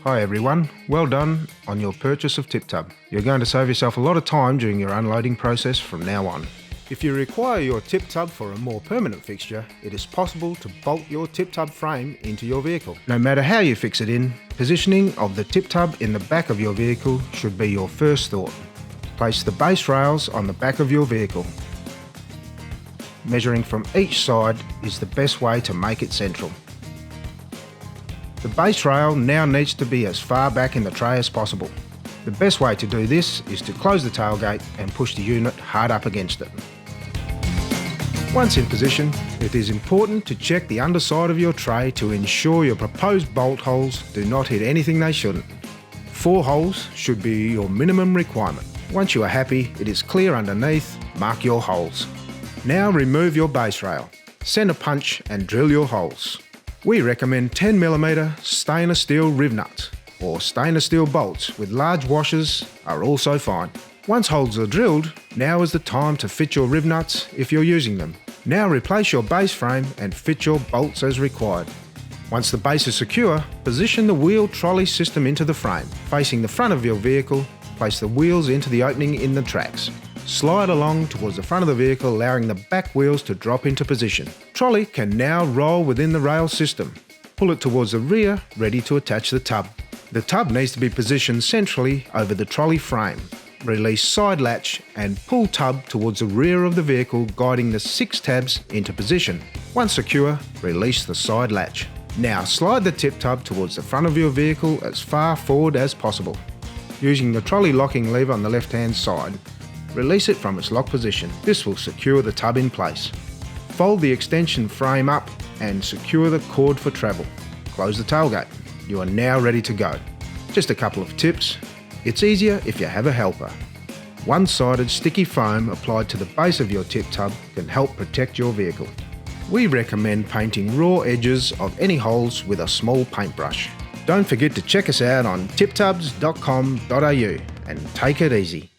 Hi everyone, well done on your purchase of Tip Tub. You're going to save yourself a lot of time during your unloading process from now on. If you require your Tip Tub for a more permanent fixture, it is possible to bolt your Tip Tub frame into your vehicle. No matter how you fix it in, positioning of the Tip Tub in the back of your vehicle should be your first thought. Place the base rails on the back of your vehicle. Measuring from each side is the best way to make it central. The base rail now needs to be as far back in the tray as possible. The best way to do this is to close the tailgate and push the unit hard up against it. Once in position, it is important to check the underside of your tray to ensure your proposed bolt holes do not hit anything they shouldn't. 4 holes should be your minimum requirement. Once you are happy it is clear underneath, mark your holes. Now remove your base rail. Send a punch and drill your holes. We recommend 10mm stainless steel riv nuts or stainless steel bolts with large washers are also fine. Once holes are drilled, now is the time to fit your riv nuts if you're using them. Now replace your base frame and fit your bolts as required. Once the base is secure, position the wheel trolley system into the frame. Facing the front of your vehicle, place the wheels into the opening in the tracks. Slide along towards the front of the vehicle, allowing the back wheels to drop into position. Trolley can now roll within the rail system. Pull it towards the rear, ready to attach the tub. The tub needs to be positioned centrally over the trolley frame. Release side latch and pull tub towards the rear of the vehicle, guiding the 6 tabs into position. Once secure, release the side latch. Now slide the tip tub towards the front of your vehicle as far forward as possible. Using the trolley locking lever on the left-hand side, release it from its lock position. This will secure the tub in place. Fold the extension frame up and secure the cord for travel. Close the tailgate. You are now ready to go. Just a couple of tips. It's easier if you have a helper. One-sided sticky foam applied to the base of your tip tub can help protect your vehicle. We recommend painting raw edges of any holes with a small paintbrush. Don't forget to check us out on tiptubs.com.au and take it easy.